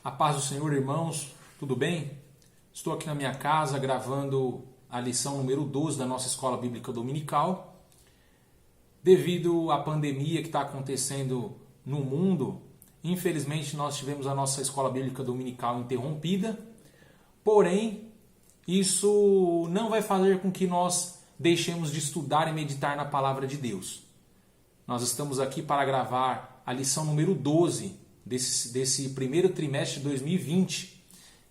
A paz do Senhor, irmãos, tudo bem? Estou aqui na minha casa gravando a lição número 12 da nossa Escola Bíblica Dominical. Devido à pandemia que está acontecendo no mundo, infelizmente nós tivemos a nossa Escola Bíblica Dominical interrompida. Porém, isso não vai fazer com que nós deixemos de estudar e meditar na Palavra de Deus. Nós estamos aqui para gravar a lição número 12 desse primeiro trimestre de 2020,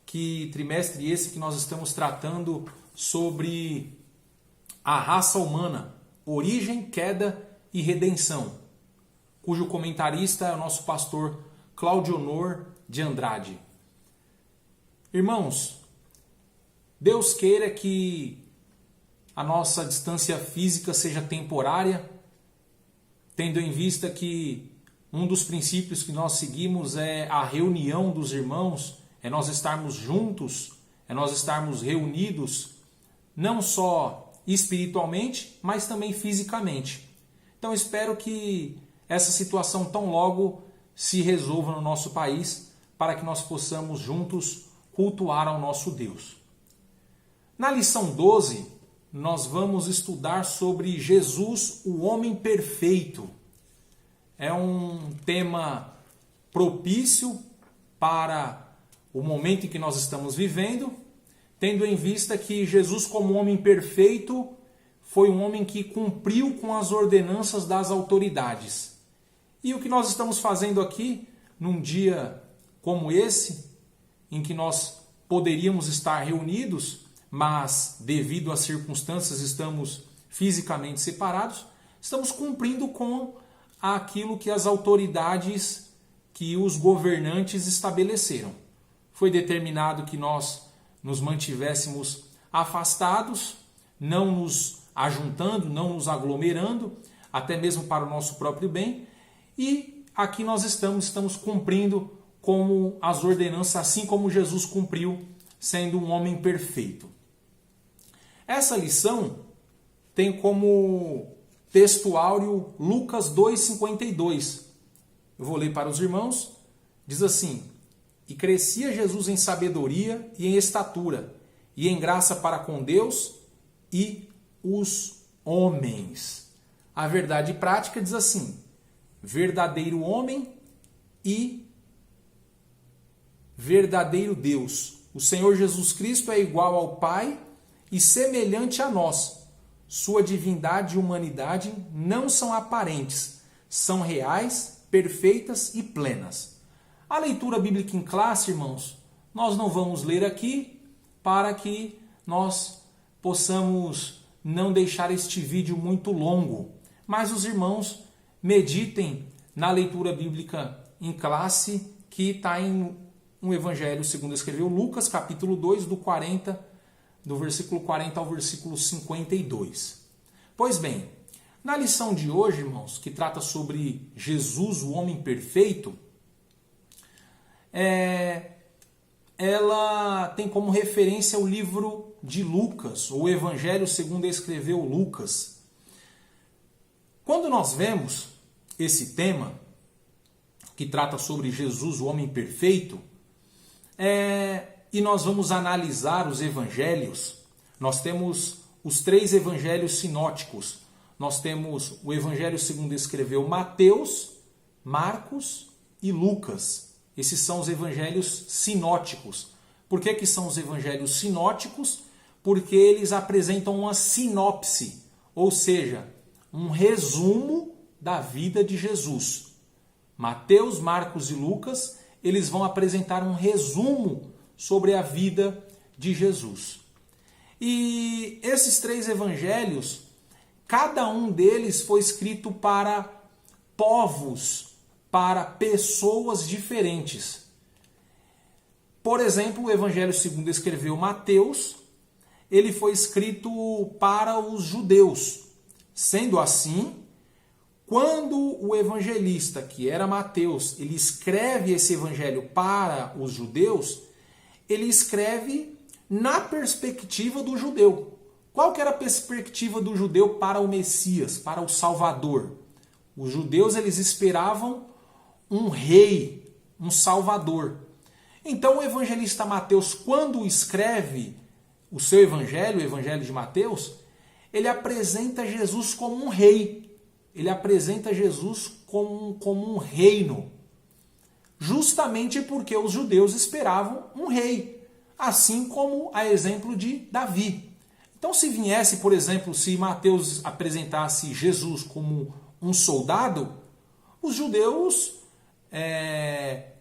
que trimestre esse que nós estamos tratando sobre a raça humana, origem, queda e redenção, cujo comentarista é o nosso pastor Claudionor de Andrade. Irmãos, Deus queira que a nossa distância física seja temporária, tendo em vista que um dos princípios que nós seguimos é a reunião dos irmãos, é nós estarmos juntos, é nós estarmos reunidos, não só espiritualmente, mas também fisicamente. Então espero que essa situação tão logo se resolva no nosso país, para que nós possamos juntos cultuar ao nosso Deus. Na lição 12, nós vamos estudar sobre Jesus, o homem perfeito. É um tema propício para o momento em que nós estamos vivendo, tendo em vista que Jesus, como homem perfeito, foi um homem que cumpriu com as ordenanças das autoridades. E o que nós estamos fazendo aqui, num dia como esse, em que nós poderíamos estar reunidos, mas devido às circunstâncias estamos fisicamente separados, estamos cumprindo com aquilo que as autoridades, que os governantes estabeleceram. Foi determinado que nós nos mantivéssemos afastados, não nos ajuntando, não nos aglomerando, até mesmo para o nosso próprio bem. E aqui nós estamos cumprindo como as ordenanças, assim como Jesus cumpriu, sendo um homem perfeito. Essa lição tem como texto áureo Lucas 2,52. Eu vou ler para os irmãos. Diz assim: E crescia Jesus em sabedoria e em estatura, e em graça para com Deus e os homens. A verdade prática diz assim: verdadeiro homem e verdadeiro Deus. O Senhor Jesus Cristo é igual ao Pai e semelhante a nós. Sua divindade e humanidade não são aparentes, são reais, perfeitas e plenas. A leitura bíblica em classe, irmãos, nós não vamos ler aqui para que nós possamos não deixar este vídeo muito longo, mas os irmãos meditem na leitura bíblica em classe que está em um Evangelho segundo escreveu Lucas, capítulo 2, do versículo 40 ao versículo 52. Pois bem, na lição de hoje, irmãos, que trata sobre Jesus, o homem perfeito, ela tem como referência o livro de Lucas, ou o Evangelho segundo escreveu Lucas. Quando nós vemos esse tema, que trata sobre Jesus, o homem perfeito, e nós vamos analisar os evangelhos, nós temos os 3 evangelhos sinóticos. Nós temos o Evangelho segundo escreveu Mateus, Marcos e Lucas. Esses são os evangelhos sinóticos. Por que são os evangelhos sinóticos? Porque eles apresentam uma sinopse, ou seja, um resumo da vida de Jesus. Mateus, Marcos e Lucas, eles vão apresentar um resumo sobre a vida de Jesus. E esses 3 evangelhos, cada um deles foi escrito para povos, para pessoas diferentes. Por exemplo, o Evangelho segundo escreveu Mateus, ele foi escrito para os judeus. Sendo assim, quando o evangelista, que era Mateus, ele escreve esse evangelho para os judeus, ele escreve na perspectiva do judeu. Qual que era a perspectiva do judeu para o Messias, para o Salvador? Os judeus eles esperavam um rei, um salvador. Então o evangelista Mateus, quando escreve o seu evangelho, o evangelho de Mateus, ele apresenta Jesus como um rei. Ele apresenta Jesus como um reino. Justamente porque os judeus esperavam um rei. Assim como a exemplo de Davi. Então se viesse, por exemplo, se Mateus apresentasse Jesus como um soldado, os judeus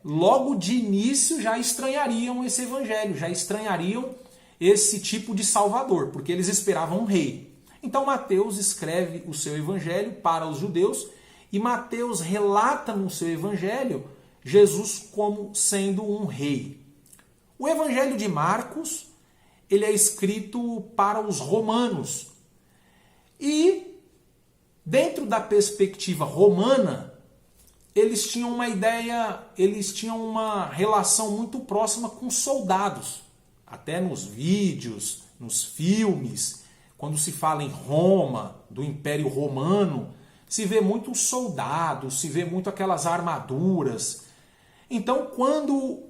logo de início já estranhariam esse evangelho, já estranhariam esse tipo de salvador, porque eles esperavam um rei. Então Mateus escreve o seu evangelho para os judeus e Mateus relata no seu evangelho Jesus como sendo um rei. O evangelho de Marcos, ele é escrito para os romanos. E dentro da perspectiva romana, eles tinham uma ideia, eles tinham uma relação muito próxima com soldados. Até nos vídeos, nos filmes, quando se fala em Roma, do Império Romano, se vê muito soldados, se vê muito aquelas armaduras. Então, quando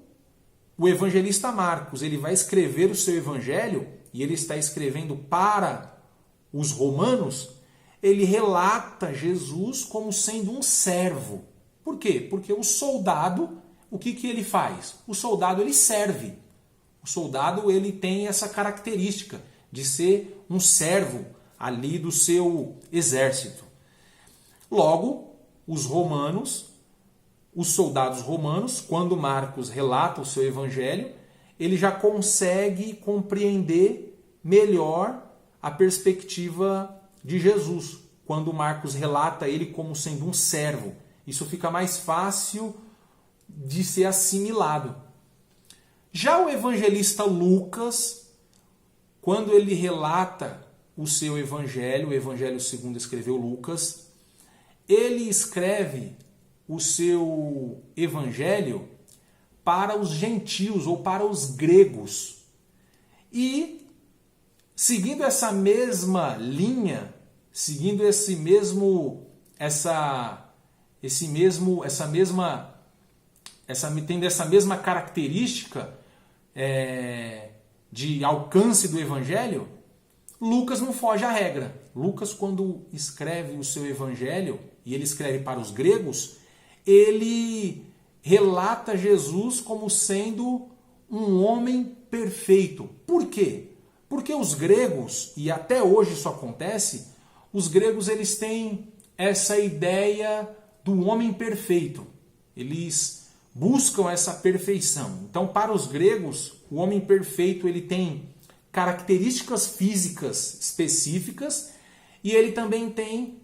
o evangelista Marcos ele vai escrever o seu evangelho, e ele está escrevendo para os romanos, ele relata Jesus como sendo um servo. Por quê? Porque o soldado, o que ele faz? O soldado ele serve. O soldado ele tem essa característica de ser um servo ali do seu exército. Logo, os romanos, os soldados romanos, quando Marcos relata o seu evangelho, ele já consegue compreender melhor a perspectiva de Jesus. Quando Marcos relata ele como sendo um servo, isso fica mais fácil de ser assimilado. Já o evangelista Lucas, quando ele relata o seu evangelho, o evangelho segundo escreveu Lucas, ele escreve o seu evangelho para os gentios ou para os gregos. E seguindo essa mesma linha, seguindo tendo essa mesma característica de alcance do evangelho, Lucas não foge à regra. Lucas, quando escreve o seu evangelho, e ele escreve para os gregos, ele relata Jesus como sendo um homem perfeito. Por quê? Porque os gregos, e até hoje isso acontece, os gregos eles têm essa ideia do homem perfeito. Eles buscam essa perfeição. Então, para os gregos, o homem perfeito ele tem características físicas específicas e ele também tem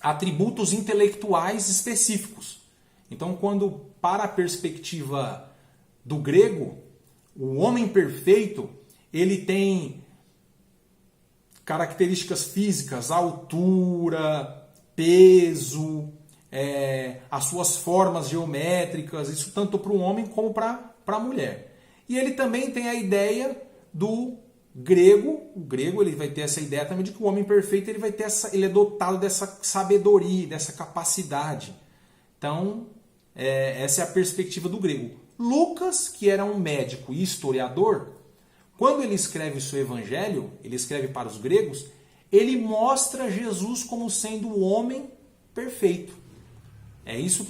atributos intelectuais específicos. Então, quando para a perspectiva do grego, o homem perfeito, ele tem características físicas, altura, peso, as suas formas geométricas, isso tanto para o homem como para a mulher. E ele também tem a ideia do grego, o grego ele vai ter essa ideia também de que o homem perfeito ele é dotado dessa sabedoria, dessa capacidade. Então, essa é a perspectiva do grego. Lucas, que era um médico e historiador, quando ele escreve o seu evangelho, ele escreve para os gregos, ele mostra Jesus como sendo o homem perfeito. É isso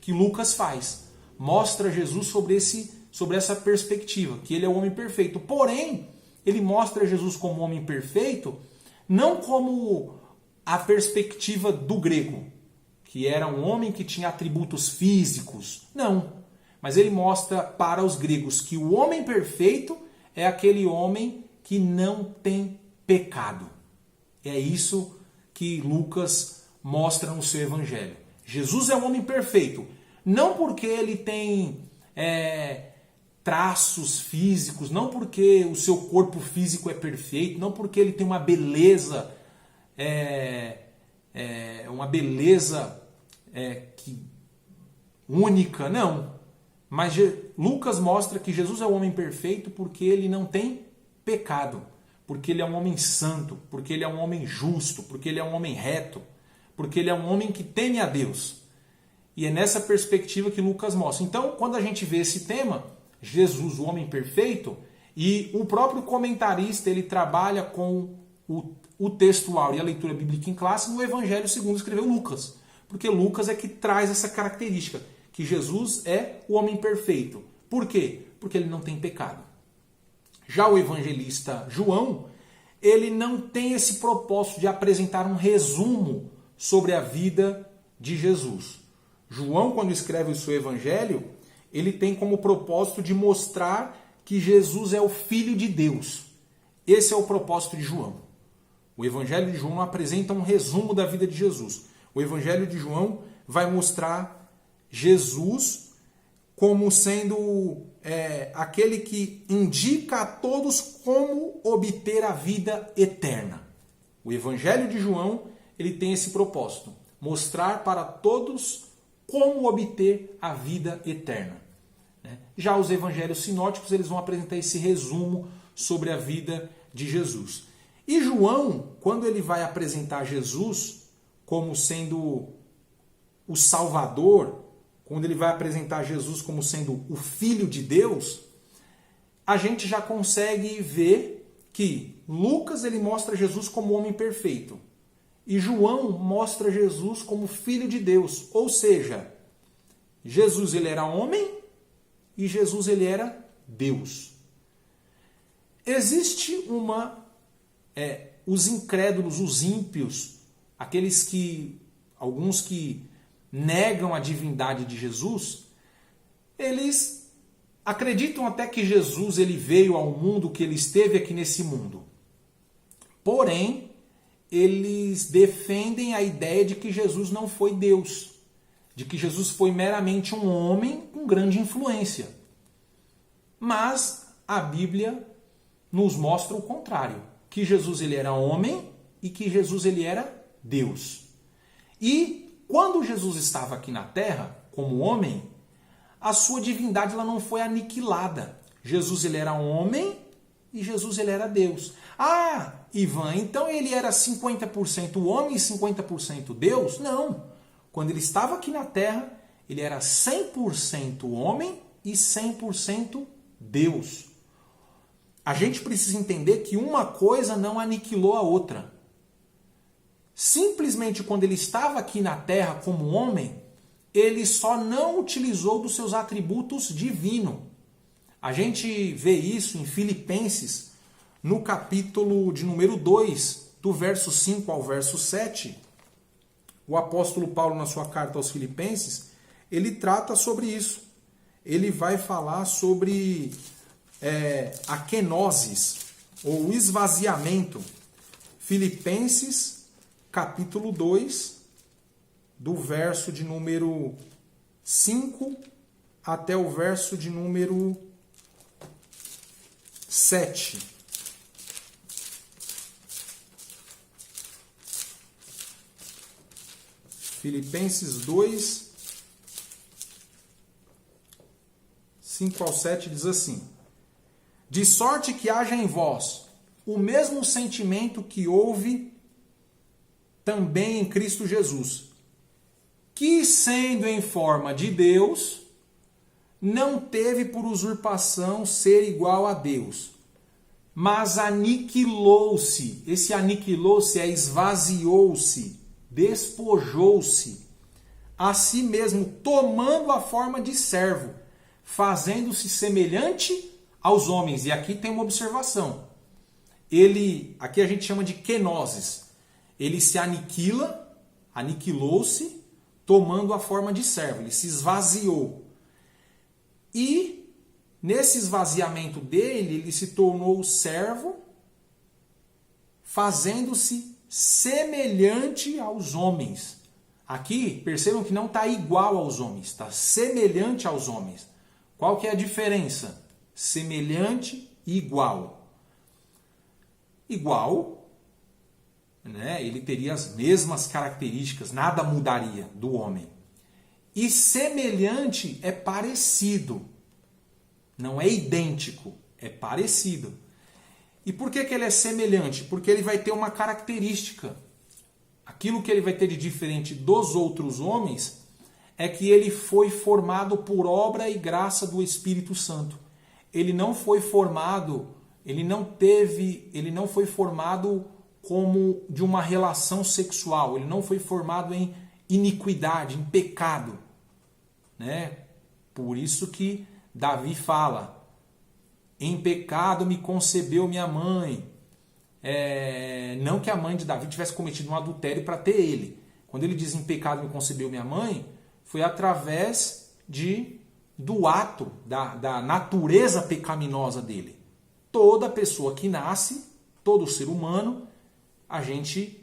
que Lucas faz. Mostra Jesus sobre essa perspectiva, que ele é o homem perfeito. Porém, ele mostra Jesus como homem perfeito, não como a perspectiva do grego, que era um homem que tinha atributos físicos. Não. Mas ele mostra para os gregos que o homem perfeito é aquele homem que não tem pecado. É isso que Lucas mostra no seu evangelho. Jesus é um homem perfeito, não porque ele tem traços físicos, não porque o seu corpo físico é perfeito, não porque ele tem uma beleza, única, não. Mas Lucas mostra que Jesus é um homem perfeito porque ele não tem pecado, porque ele é um homem santo, porque ele é um homem justo, porque ele é um homem reto, porque ele é um homem que teme a Deus. E é nessa perspectiva que Lucas mostra. Então, quando a gente vê esse tema, Jesus, o homem perfeito, e o próprio comentarista ele trabalha com o textual e a leitura bíblica em classe no Evangelho segundo escreveu Lucas. Porque Lucas é que traz essa característica, que Jesus é o homem perfeito. Por quê? Porque ele não tem pecado. Já o evangelista João, ele não tem esse propósito de apresentar um resumo sobre a vida de Jesus. João, quando escreve o seu evangelho, ele tem como propósito de mostrar que Jesus é o Filho de Deus. Esse é o propósito de João. O evangelho de João não apresenta um resumo da vida de Jesus. O evangelho de João vai mostrar Jesus como sendo aquele que indica a todos como obter a vida eterna. O Evangelho de João ele tem esse propósito, mostrar para todos como obter a vida eterna. Já os Evangelhos sinóticos eles vão apresentar esse resumo sobre a vida de Jesus. E João, quando ele vai apresentar Jesus como sendo o Salvador, quando ele vai apresentar Jesus como sendo o Filho de Deus, a gente já consegue ver que Lucas ele mostra Jesus como homem perfeito e João mostra Jesus como Filho de Deus. Ou seja, Jesus ele era homem e Jesus ele era Deus. Existe os incrédulos, os ímpios, alguns que negam a divindade de Jesus, eles acreditam até que Jesus ele veio ao mundo, que ele esteve aqui nesse mundo. Porém, eles defendem a ideia de que Jesus não foi Deus, de que Jesus foi meramente um homem com grande influência. Mas a Bíblia nos mostra o contrário, que Jesus ele era homem e que Jesus ele era Deus. E quando Jesus estava aqui na Terra, como homem, a sua divindade ela não foi aniquilada. Jesus ele era homem e Jesus ele era Deus. Ah, Ivan, então ele era 50% homem e 50% Deus? Não. Quando ele estava aqui na Terra, ele era 100% homem e 100% Deus. A gente precisa entender que uma coisa não aniquilou a outra. Simplesmente quando ele estava aqui na Terra como homem, ele só não utilizou dos seus atributos divinos. A gente vê isso em Filipenses, no capítulo de número 2, do verso 5 ao verso 7. O apóstolo Paulo, na sua carta aos Filipenses, ele trata sobre isso. Ele vai falar sobre a kenosis, ou esvaziamento. Filipenses capítulo 2, do verso de número 5 até o verso de número 7. Filipenses 2, 5 ao 7 diz assim: de sorte que haja em vós o mesmo sentimento que houve também em Cristo Jesus, que sendo em forma de Deus, não teve por usurpação ser igual a Deus, mas aniquilou-se. Esse aniquilou-se esvaziou-se, despojou-se a si mesmo, tomando a forma de servo, fazendo-se semelhante aos homens. E aqui tem uma observação. Aqui a gente chama de kenosis. Ele se aniquilou-se, tomando a forma de servo. Ele se esvaziou. E nesse esvaziamento dele, ele se tornou servo, fazendo-se semelhante aos homens. Aqui, percebam que não está igual aos homens, está semelhante aos homens. Qual que é a diferença? Semelhante e igual. Igual, né? Ele teria as mesmas características, nada mudaria do homem. E semelhante é parecido. Não é idêntico, é parecido. E por que ele é semelhante? Porque ele vai ter uma característica. Aquilo que ele vai ter de diferente dos outros homens é que ele foi formado por obra e graça do Espírito Santo. ele não foi formado, ele não foi formado como de uma relação sexual, ele não foi formado em iniquidade, em pecado, né? Por isso que Davi fala: em pecado me concebeu minha mãe. Não que a mãe de Davi tivesse cometido um adultério para ter ele. Quando ele diz em pecado me concebeu minha mãe, foi através do ato, da natureza pecaminosa dele. Toda pessoa que nasce, todo ser humano, a gente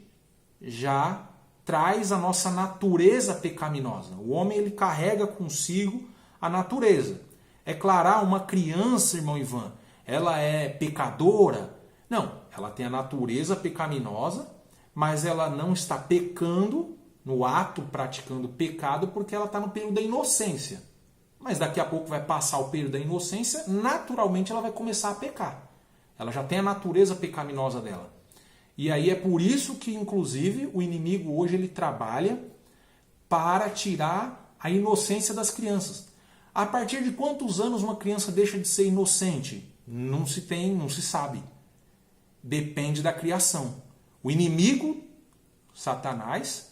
já traz a nossa natureza pecaminosa. O homem, ele carrega consigo a natureza. É claro, uma criança, irmão Ivan, ela é pecadora? Não, ela tem a natureza pecaminosa, mas ela não está pecando no ato, praticando pecado, porque ela está no período da inocência. Mas daqui a pouco vai passar o período da inocência, naturalmente ela vai começar a pecar. Ela já tem a natureza pecaminosa dela. E aí é por isso que, inclusive, o inimigo hoje ele trabalha para tirar a inocência das crianças. A partir de quantos anos uma criança deixa de ser inocente? Não se sabe. Depende da criação. O inimigo, Satanás,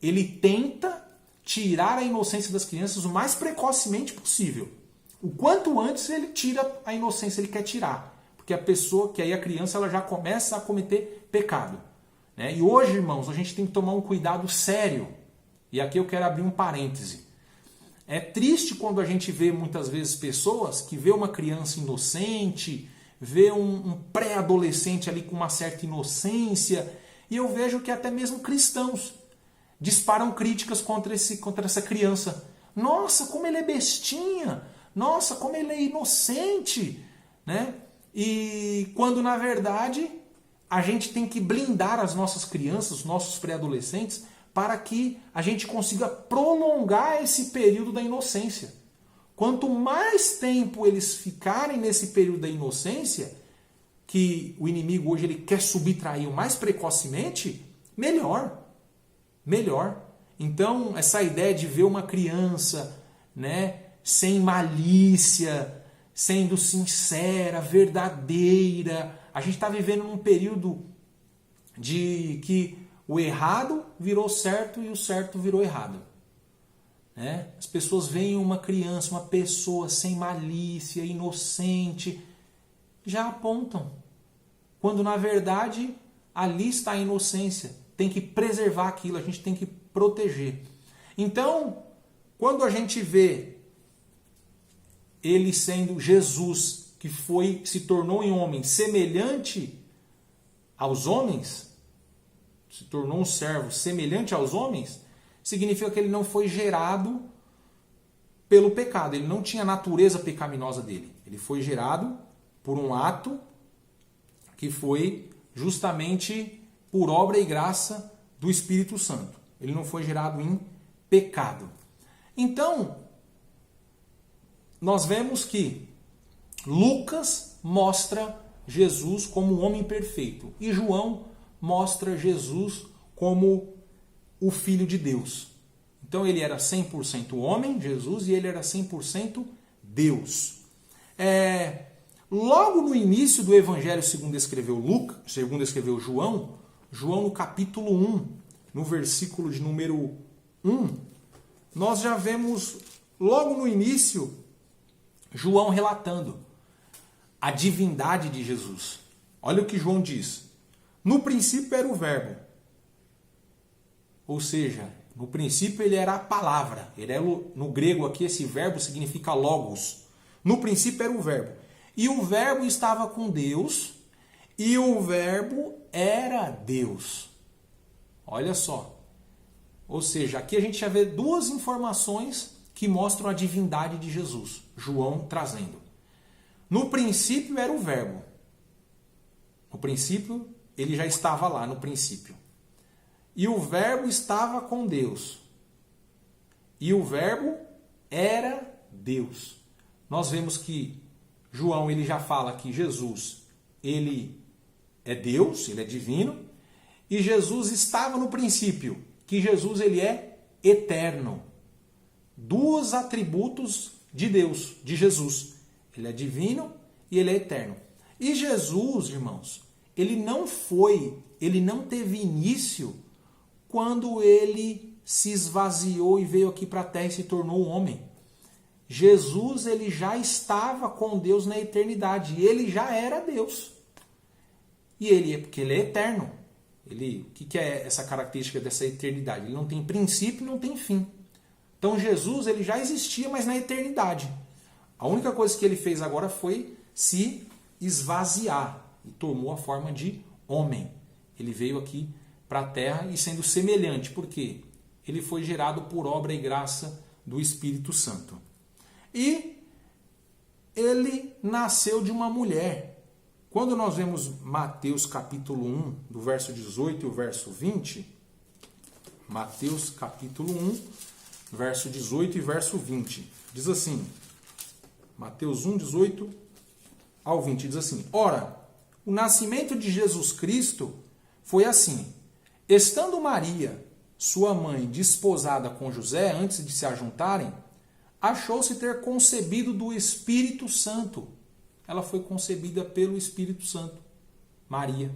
ele tenta tirar a inocência das crianças o mais precocemente possível. O quanto antes ele tira a inocência, ele quer tirar. Porque a criança ela já começa a cometer pecado. Né? E hoje, irmãos, a gente tem que tomar um cuidado sério. E aqui eu quero abrir um parêntese. É triste quando a gente vê muitas vezes pessoas que vê uma criança inocente, vê um pré-adolescente ali com uma certa inocência, e eu vejo que até mesmo cristãos disparam críticas contra essa criança. Nossa, como ele é bestinha! Nossa, como ele é inocente! Né? E quando na verdade a gente tem que blindar as nossas crianças, os nossos pré-adolescentes, para que a gente consiga prolongar esse período da inocência. Quanto mais tempo eles ficarem nesse período da inocência, que o inimigo hoje ele quer subtrair o mais precocemente, melhor. Melhor. Então, essa ideia de ver uma criança, né, sem malícia, sendo sincera, verdadeira. A gente está vivendo num período de que o errado virou certo e o certo virou errado. Né? As pessoas veem uma criança, uma pessoa sem malícia, inocente, já apontam. Quando na verdade ali está a inocência. Tem que preservar aquilo, a gente tem que proteger. Então, quando a gente vê ele sendo Jesus, que se tornou em homem semelhante aos homens, se tornou um servo semelhante aos homens, significa que ele não foi gerado pelo pecado. Ele não tinha a natureza pecaminosa dele. Ele foi gerado por um ato que foi justamente por obra e graça do Espírito Santo. Ele não foi gerado em pecado. Então, nós vemos que Lucas mostra Jesus como um homem perfeito e João mostra Jesus como o Filho de Deus. Então ele era 100% homem, Jesus, e ele era 100% Deus. Logo no início do Evangelho segundo escreveu João no capítulo 1, no versículo de número 1, nós já vemos logo no início João relatando a divindade de Jesus. Olha o que João diz. No princípio era o verbo. Ou seja, no princípio ele era a palavra. No grego aqui esse verbo significa logos. No princípio era o verbo. E o verbo estava com Deus e o verbo era Deus. Olha só. Ou seja, aqui a gente já vê duas informações que mostram a divindade de Jesus. João trazendo. No princípio era o verbo. No princípio, ele já estava lá no princípio. E o verbo estava com Deus. E o verbo era Deus. Nós vemos que João ele já fala que Jesus ele é Deus, ele é divino. E Jesus estava no princípio, que Jesus ele é eterno. Dois atributos de Deus, de Jesus. Ele é divino e ele é eterno. E Jesus, irmãos, ele não teve início quando ele se esvaziou e veio aqui para a terra e se tornou um homem. Jesus, ele já estava com Deus na eternidade, ele já era Deus. Porque ele é eterno. O que é essa característica dessa eternidade? Ele não tem princípio e não tem fim. Então Jesus, ele já existia, mas na eternidade. A única coisa que ele fez agora foi se esvaziar e tomou a forma de homem. Ele veio aqui para a terra e sendo semelhante. Por quê? Ele foi gerado por obra e graça do Espírito Santo. E ele nasceu de uma mulher. Quando nós vemos Mateus capítulo 1, do verso 18 e o verso 20, Mateus capítulo 1, verso 18 e verso 20, diz assim, Mateus 1, 18 ao 20, diz assim, ora, o nascimento de Jesus Cristo foi assim, estando Maria, sua mãe, desposada com José, antes de se ajuntarem, achou-se ter concebido do Espírito Santo. Ela foi concebida pelo Espírito Santo, Maria.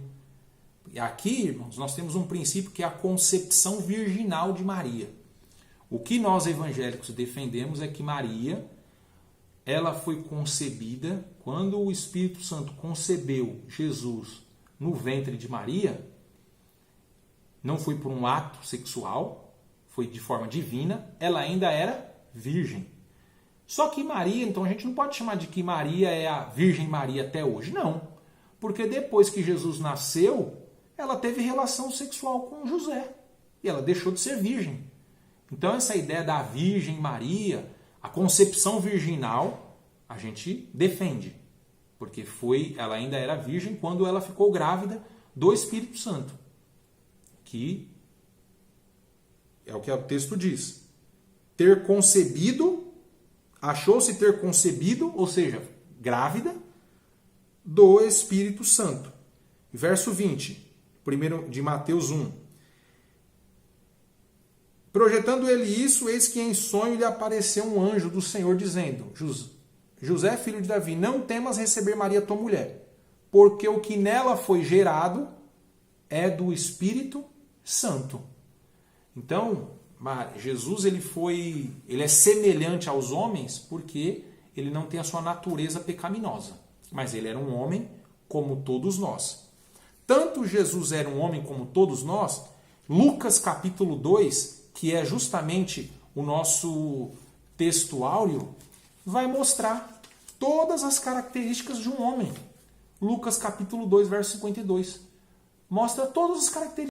E aqui, irmãos, nós temos um princípio que é a concepção virginal de Maria. O que nós evangélicos defendemos é que Maria, ela foi concebida, quando o Espírito Santo concebeu Jesus no ventre de Maria, não foi por um ato sexual, foi de forma divina, ela ainda era virgem. Só que Maria, então a gente não pode chamar de que Maria é a Virgem Maria até hoje, não. Porque depois que Jesus nasceu, ela teve relação sexual com José. E ela deixou de ser virgem. Então essa ideia da Virgem Maria, a concepção virginal, a gente defende. Porque ela ainda era virgem quando ela ficou grávida do Espírito Santo. Que é o que o texto diz. Ter concebido... Achou-se ter concebido, ou seja, grávida, do Espírito Santo. Verso 20, primeiro de Mateus 1. Projetando ele isso, eis que em sonho lhe apareceu um anjo do Senhor, dizendo, José, filho de Davi, não temas receber Maria, tua mulher, porque o que nela foi gerado é do Espírito Santo. Então, Jesus ele é semelhante aos homens porque ele não tem a sua natureza pecaminosa. Mas ele era um homem como todos nós. Tanto Jesus era um homem como todos nós, Lucas capítulo 2, que é justamente o nosso texto áureo, vai mostrar todas as características de um homem. Lucas capítulo 2, verso 52. Mostra todas as características.